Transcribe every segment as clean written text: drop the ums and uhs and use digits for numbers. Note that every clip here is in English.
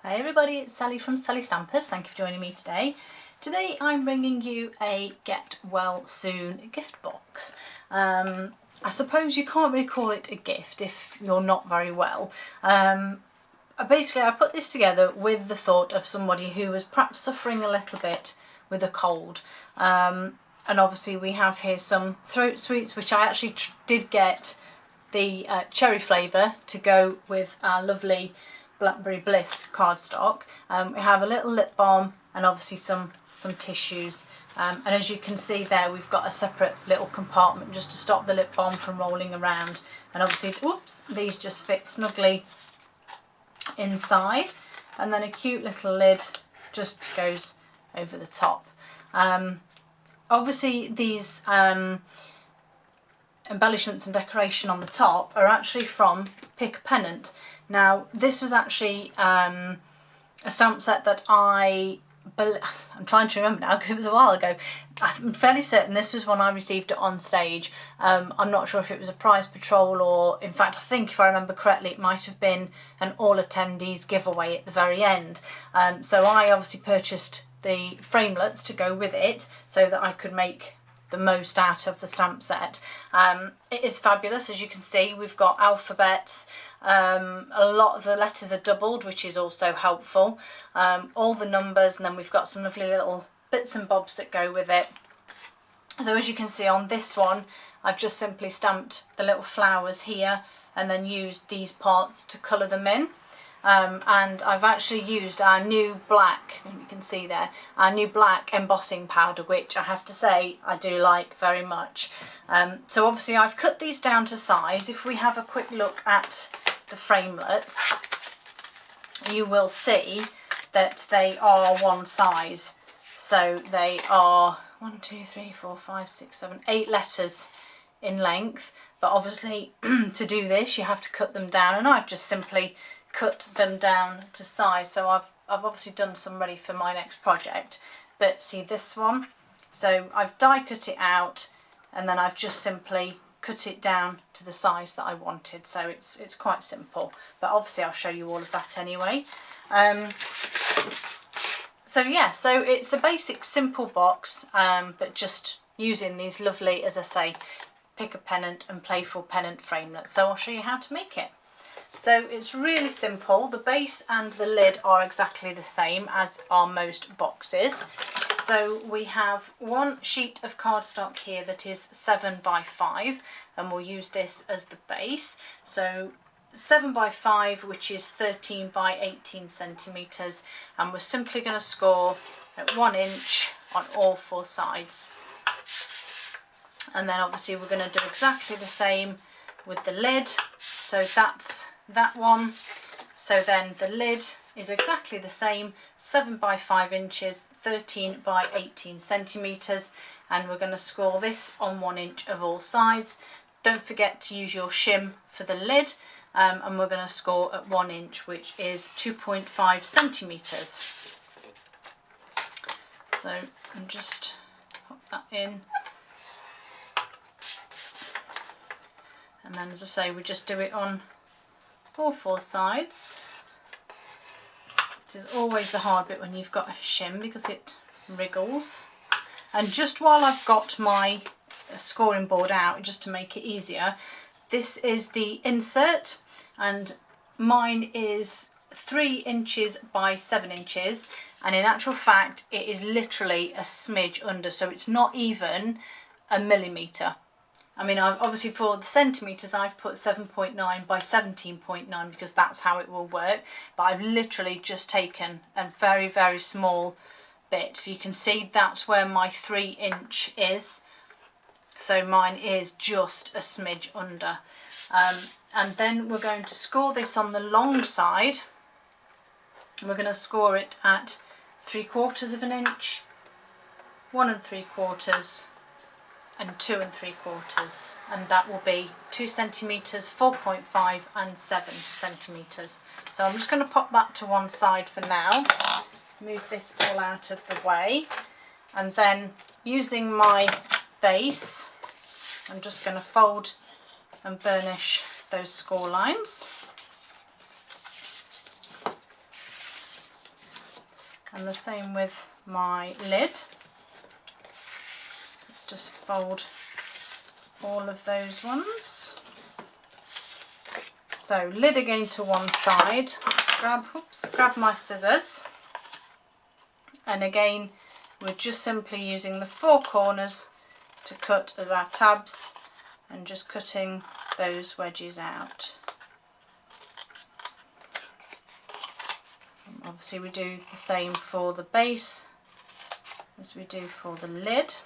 Hi everybody, it's Sally from Sally Stampers. Thank you for joining me today. Today I'm bringing you a Get Well Soon gift box. I suppose you can't really call it a gift if you're not very well. Basically I put this together with the thought of somebody who was perhaps suffering a little bit with a cold. And obviously we have here some throat sweets, which I actually did get the cherry flavour to go with our lovely Blackberry Bliss cardstock. We have a little lip balm and obviously some tissues, and as you can see there we've got a separate little compartment just to stop the lip balm from rolling around, and obviously whoops, these just fit snugly inside, and then a cute little lid just goes over the top. Obviously these embellishments and decoration on the top are actually from Pick a Pennant. Now this was actually a stamp set that I'm trying to remember now because it was a while ago. I'm fairly certain this was when I received it on stage. I'm not sure if it was a prize patrol or, in fact I think if I remember correctly it might have been an all attendees giveaway at the very end. So I obviously purchased the framelets to go with it so that I could make the most out of the stamp set. It is fabulous. As you can see, we've got alphabets, a lot of the letters are doubled, which is also helpful, all the numbers, and then we've got some lovely little bits and bobs that go with it. So as you can see on this one, I've just simply stamped the little flowers here and then used these parts to colour them in. And I've actually used our new black, you can see there, our new black embossing powder, which I have to say I do like very much. So obviously I've cut these down to size. If we have a quick look at the framelets, you will see that they are one size. So they are 1, 2, 3, 4, 5, 6, 7, 8 letters in length. But obviously to do this you have to cut them down, and I've just simply cut them down to size. So I've obviously done some ready for my next project. But see this one, so I've die cut it out and then I've just simply cut it down to the size that I wanted. So it's quite simple, but obviously I'll show you all of that anyway. So yeah, so it's a basic simple box, but just using these lovely, as I say, Pick a Pennant and Playful Pennant framelets. So I'll show you how to make it. So it's really simple. The base and the lid are exactly the same as are most boxes. So we have one sheet of cardstock here that is 7 by 5, and we'll use this as the base. So 7 by 5, which is 13 by 18 centimetres, and we're simply going to score at 1 inch on all 4 sides. And then obviously we're going to do exactly the same with the lid. So that's that one. So then the lid is exactly the same, 7 by 5 inches, 13 by 18 centimetres, and we're going to score this on 1 inch of all sides. Don't forget to use your shim for the lid, and we're going to score at 1 inch, which is 2.5 centimetres. So I'll just pop that in. And then, as I say, we just do it on all 4 sides, which is always the hard bit when you've got a shim because it wriggles. And just while I've got my scoring board out, just to make it easier, this is the insert, and mine is 3 inches by 7 inches, and in actual fact it is literally a smidge under, so it's not even a millimetre. I mean, I've obviously for the centimetres I've put 7.9 by 17.9 because that's how it will work, but I've literally just taken a very, very small bit. If you can see, that's where my 3 inch is, so mine is just a smidge under. And then we're going to score this on the long side, and we're going to score it at 3/4 of an inch, 1 3/4, and 2 3/4, and that will be 2 centimetres, 4.5 and 7 centimetres. So I'm just going to pop that to one side for now, move this all out of the way, and then using my base I'm just going to fold and burnish those score lines. And the same with my lid. Just fold all of those ones. So lid again to one side, grab my scissors, and again we're just simply using the 4 corners to cut as our tabs and just cutting those wedges out. And obviously we do the same for the base as we do for the lid.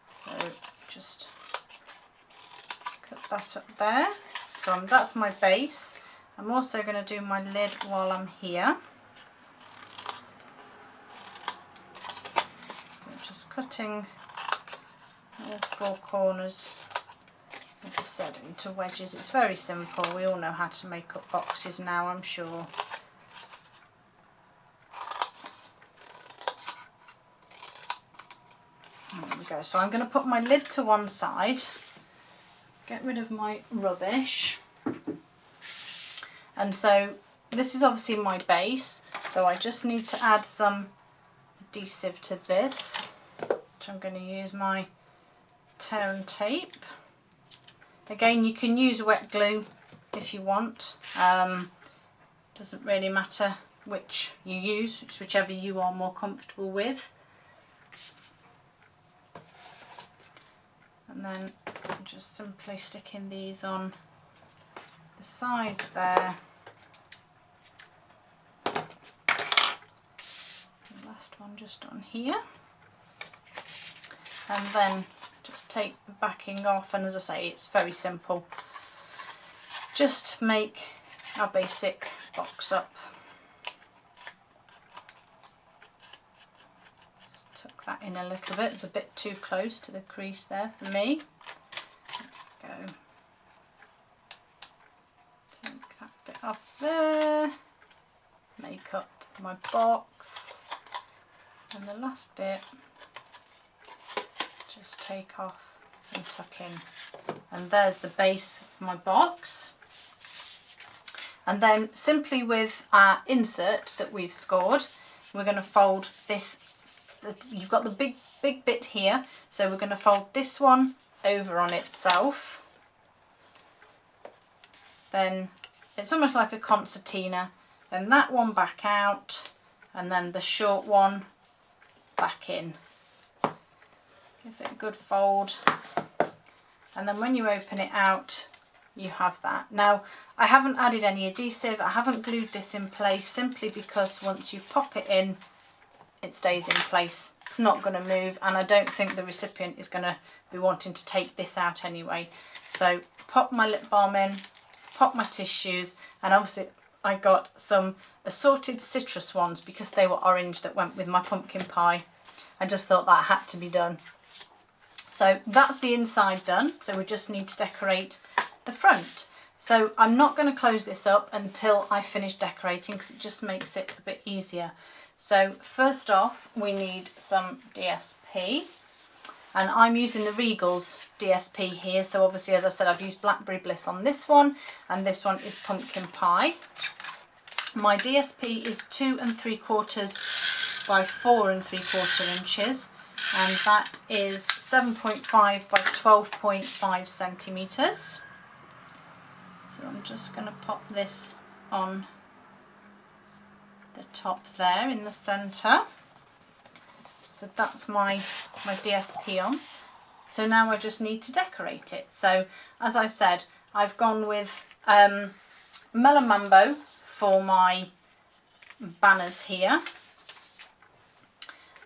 So just cut that up there. So that's my base. I'm also going to do my lid while I'm here. So just cutting all 4 corners, as I said, into wedges. It's very simple. We all know how to make up boxes now, I'm sure. There we go. So I'm going to put my lid to one side, get rid of my rubbish, and so this is obviously my base, so I just need to add some adhesive to this, which I'm going to use my tear and tape. Again, you can use wet glue if you want, doesn't really matter which you use, it's whichever you are more comfortable with. And then just simply sticking these on the sides there. The last one just on here. And then just take the backing off, and as I say, it's very simple. Just make our basic box up. Tuck that in a little bit, it's a bit too close to the crease there for me. There we go. Take that bit off there, make up my box, and the last bit just take off and tuck in. And there's the base of my box. And then simply with our insert that we've scored, we're going to fold this. You've got the big bit here, so we're going to fold this one over on itself. Then it's almost like a concertina, then that one back out, and then the short one back in. Give it a good fold, and then when you open it out, you have that. Now, I haven't added any adhesive, I haven't glued this in place, simply because once you pop it in, it stays in place. It's not going to move, and I don't think the recipient is going to be wanting to take this out anyway. So pop my lip balm in, pop my tissues, and obviously I got some assorted citrus ones because they were orange that went with my pumpkin pie. I just thought that had to be done. So that's the inside done, so we just need to decorate the front. So I'm not going to close this up until I finish decorating, because it just makes it a bit easier. So first off, we need some DSP, and I'm using the Regal's DSP here. So obviously, as I said, I've used Blackberry Bliss on this one, and this one is Pumpkin Pie. My DSP is 2 3/4 by 4 3/4 inches, and that is 7.5 by 12.5 centimetres. So I'm just going to pop this on the top there in the centre. So that's my DSP on. So now I just need to decorate it. So as I said, I've gone with Melon Mambo for my banners here,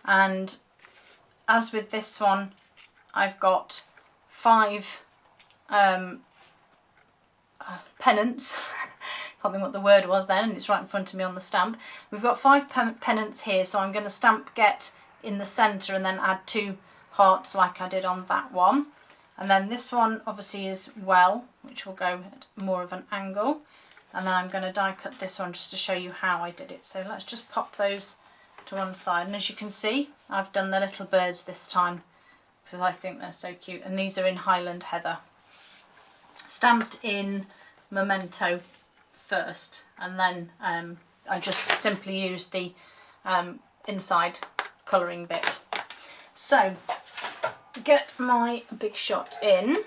and as with this one, I've got 5 pennants. Can't think what the word was then, and it's right in front of me on the stamp. We've got 5 pennants here, so I'm going to stamp get in the centre and then add 2 hearts like I did on that one. And then this one obviously is well, which will go at more of an angle. And then I'm going to die cut this one just to show you how I did it. So let's just pop those to one side. And as you can see, I've done the little birds this time because I think they're so cute. And these are in Highland Heather. Stamped in Memento first, and then I just simply use the inside colouring bit. So get my Big Shot in.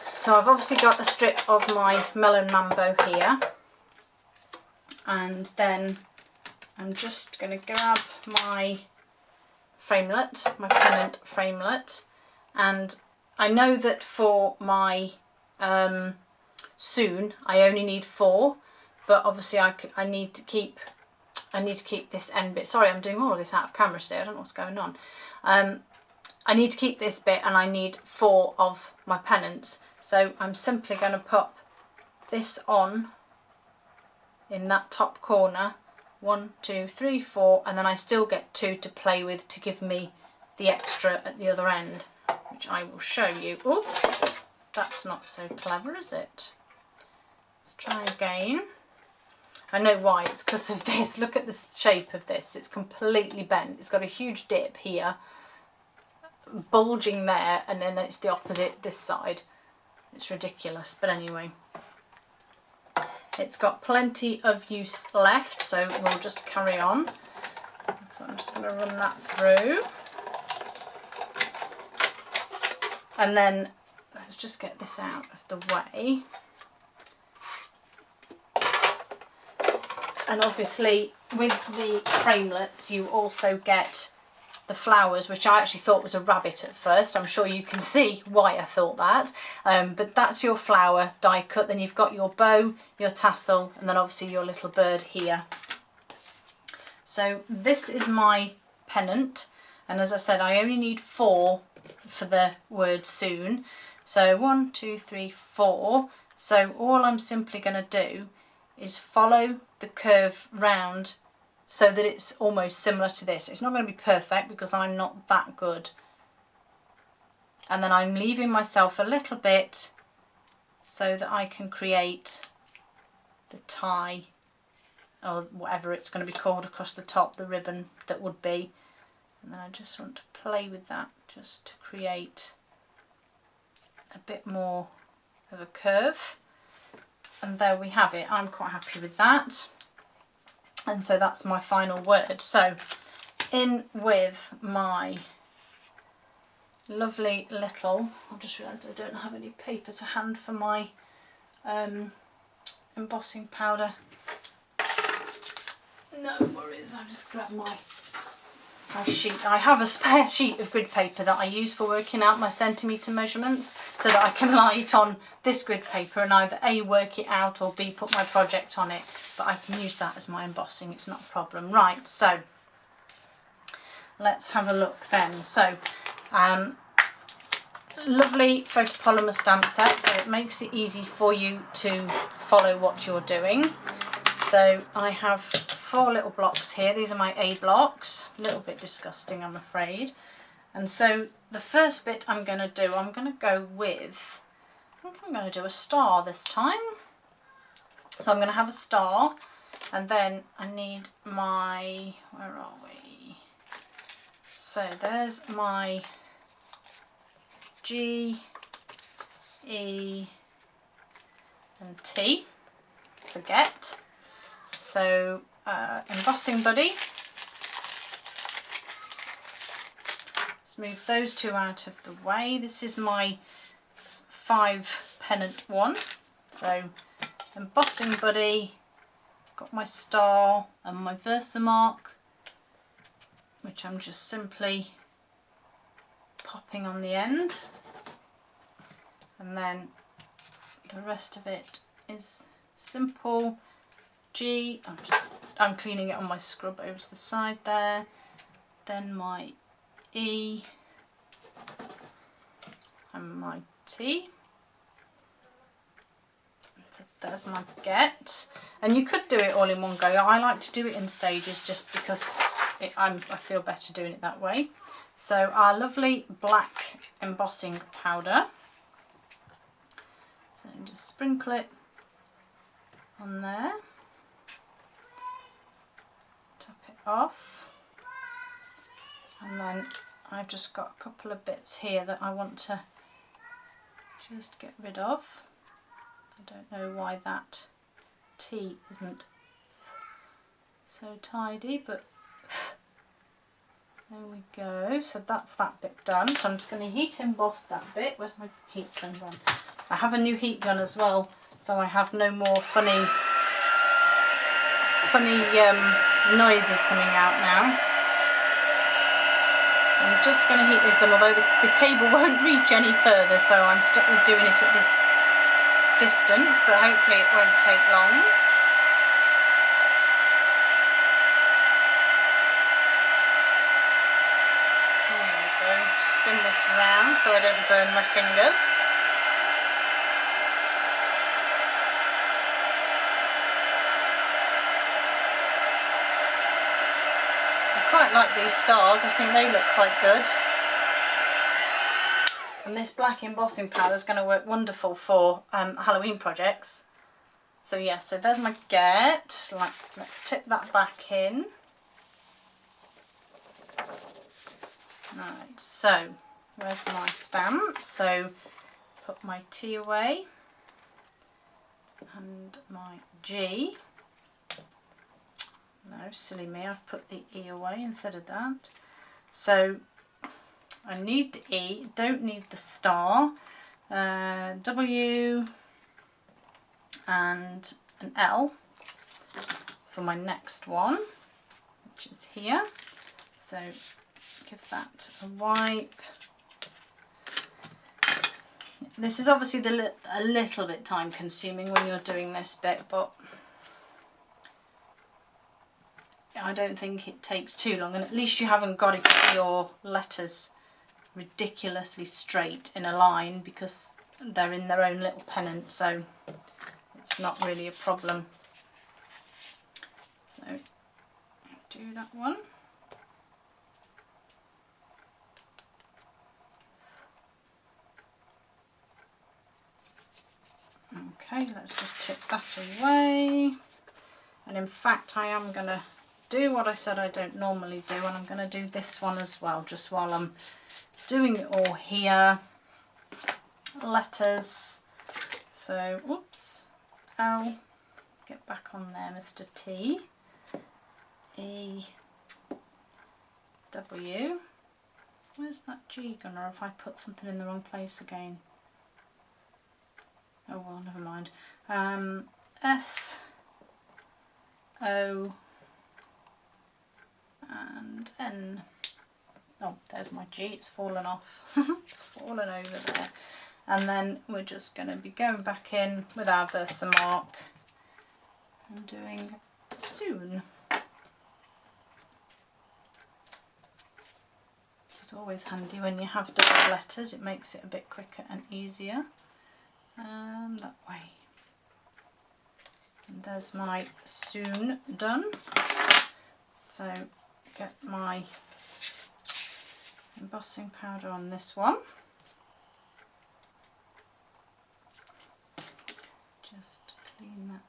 So I've obviously got a strip of my Melon Mambo here, and then I'm just going to grab my framelit, my pennant framelit, and I know that for my soon I only need 4, but obviously I need to keep this end bit. Sorry, I'm doing all of this out of camera still. I don't know what's going on. I need to keep this bit, and I need 4 of my pennants. So I'm simply going to pop this on in that top corner. 1, 2, 3, 4, and then I still get 2 to play with to give me the extra at the other end, which I will show you. Oops, that's not so clever, is it? Let's try again. I know why, it's because of this. Look at the shape of this. It's completely bent. It's got a huge dip here, bulging there, and then it's the opposite this side. It's ridiculous, but anyway. It's got plenty of use left, so we'll just carry on. So I'm just going to run that through. And then let's just get this out of the way. And obviously with the framelits you also get the flowers, which I actually thought was a rabbit at first. I'm sure you can see why I thought that. But that's your flower die cut. Then you've got your bow, your tassel, and then obviously your little bird here. So this is my pennant, and as I said, I only need 4 for the word soon. So 1, 2, 3, 4. So all I'm simply going to do is follow the curve round so that it's almost similar to this. It's not going to be perfect because I'm not that good. And then I'm leaving myself a little bit so that I can create the tie, or whatever it's going to be called, across the top, the ribbon that would be. And then I just want to play with that just to create a bit more of a curve. And there we have it. I'm quite happy with that. And so that's my final word. So in with my lovely little, I've just realised I don't have any paper to hand for my embossing powder. No worries, I'll just grab my sheet. I have a spare sheet of grid paper that I use for working out my centimetre measurements, so that I can lie it on this grid paper and either A, work it out, or B, put my project on it. But I can use that as my embossing, it's not a problem. Right, so let's have a look then. So lovely photopolymer stamp set, so it makes it easy for you to follow what you're doing. So I have 4 little blocks here. These are my A blocks. A little bit disgusting, I'm afraid. And so the first bit I'm going to do, I'm going to go with, I think I'm going to do a star this time. So I'm going to have a star, and then I need my, where are we? So there's my G, E and T, forget. So embossing buddy, let's move those 2 out of the way. This is my 5 pennant one. So embossing buddy, got my star and my Versamark, which I'm just simply popping on the end, and then the rest of it is simple. G, I'm cleaning it on my scrub over to the side there, then my E and my T. So there's my get, and you could do it all in one go. I like to do it in stages just because I feel better doing it that way. So our lovely black embossing powder, so just sprinkle it on there. Off, and then I've just got a couple of bits here that I want to just get rid of. I don't know why that T isn't so tidy, but there we go. So that's that bit done. So I'm just going to heat emboss that bit. Where's my heat gun gone? I have a new heat gun as well, so I have no more funny noises coming out now. I'm just going to heat this up, although the cable won't reach any further, so I'm stuck with doing it at this distance, but hopefully it won't take long. There we go. Spin this round so I don't burn my fingers. I quite like these stars, I think they look quite good. And this black embossing powder is going to work wonderful for Halloween projects. So yeah, so there's my get. Let's tip that back in. Right, so where's my stamp? So put my T away and my G. No, silly me, I've put the E away instead of that. So I need the E, don't need the star, W and an L for my next one, which is here. So give that a wipe. This is obviously a little bit time consuming when you're doing this bit, but I don't think it takes too long, and at least you haven't got to get your letters ridiculously straight in a line because they're in their own little pennant, so it's not really a problem. So do that one. Okay, let's just tip that away. And in fact I am going to do what I said I don't normally do, and I'm going to do this one as well, just while I'm doing it all here. Letters. So, oops, L, get back on there, Mr. T, E, W, where's that G gone, or have I put something in the wrong place again? Oh well, never mind. S, O, and N. Oh, there's my G, it's fallen off. It's fallen over there. And then we're just going to be going back in with our Versamark and doing soon. It's always handy when you have double letters, it makes it a bit quicker and easier. And that way. And there's my soon done. So get my embossing powder on this one. Just clean that.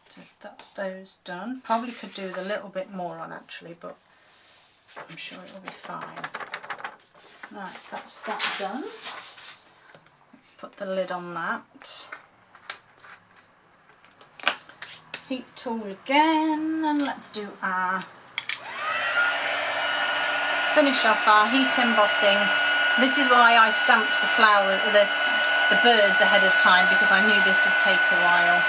So that's those done. Probably could do with a little bit more on actually, but I'm sure it will be fine. Right, that's that done. Let's put the lid on that. Heat tool again, and let's do our finish off our heat embossing. This is why I stamped the flower, the birds ahead of time, because I knew this would take a while.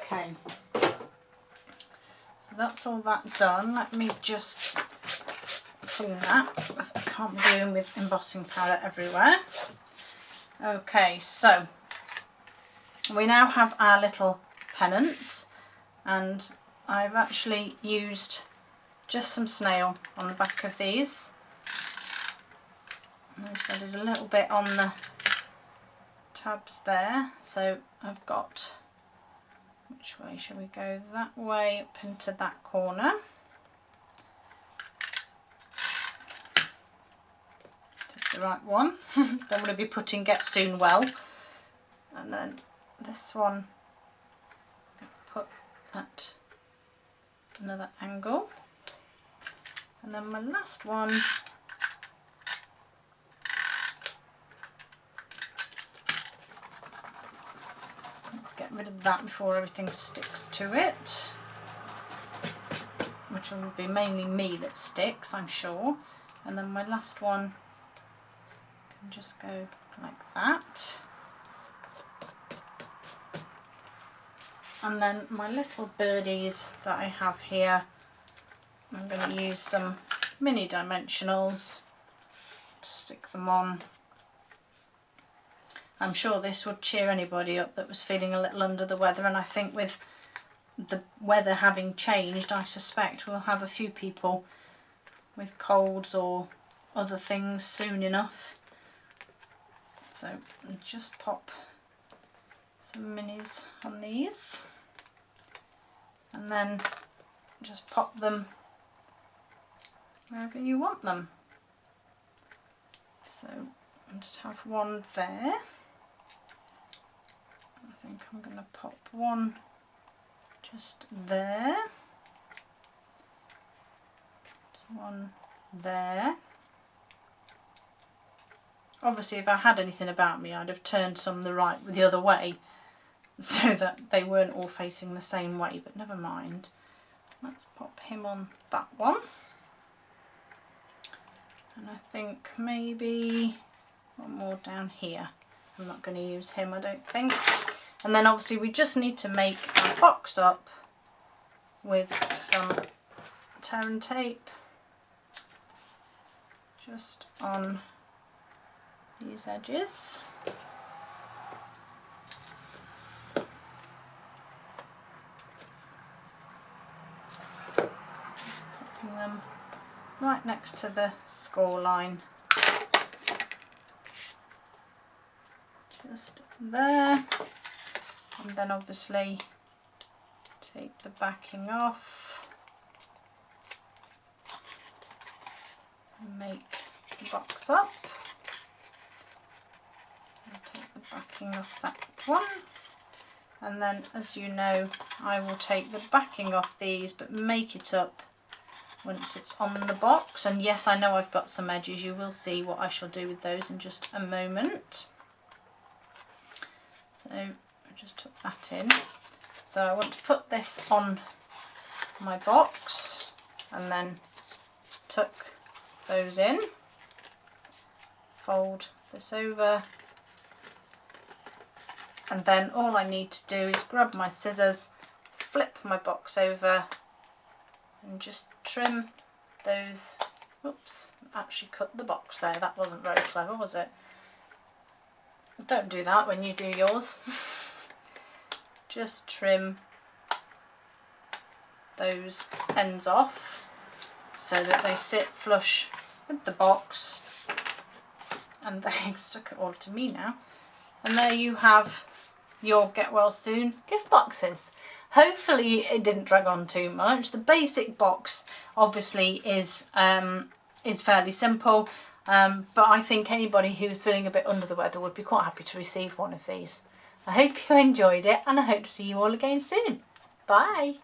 Okay, so that's all that done. Let me just clean that, because I can't be doing with embossing powder everywhere. Okay, so we now have our little pennants, and I've actually used just some snail on the back of these. I just added a little bit on the tabs there, so I've got Which way shall we go? That way up into that corner. Take the right one. Don't want to be putting get soon well. And then this one I'm going to put at another angle. And then my last one, get rid of that before everything sticks to it, which will be mainly me that sticks, I'm sure. And then my last one can just go like that. And then my little birdies that I have here, I'm going to use some mini dimensionals to stick them on. I'm sure this would cheer anybody up that was feeling a little under the weather, and I think with the weather having changed, I suspect we'll have a few people with colds or other things soon enough. So I'll just pop some minis on these and then just pop them wherever you want them. So I'll just have one there. I think I'm going to pop one just there, one there. Obviously if I had anything about me I'd have turned some the other way so that they weren't all facing the same way, but never mind. Let's pop him on that one. And I think maybe one more down here. I'm not going to use him, I don't think. And then obviously we just need to make our box up with some tear and tape just on these edges. Just popping them right next to the score line. Just there. And then obviously take the backing off and make the box up. I'll take the backing off that one, and then as you know I will take the backing off these but make it up once it's on the box. And yes, I know I've got some edges, you will see what I shall do with those in just a moment. So I just took that in. So I want to put this on my box and then tuck those in, fold this over, and then all I need to do is grab my scissors, flip my box over and just trim those. Oops, actually cut the box there, that wasn't very clever, was it? Don't do that when you do yours. Just trim those ends off so that they sit flush with the box, and they stuck it all to me now. And there you have your get well soon gift boxes. Hopefully it didn't drag on too much. The basic box obviously is fairly simple, but I think anybody who's feeling a bit under the weather would be quite happy to receive one of these. I hope you enjoyed it, and I hope to see you all again soon. Bye!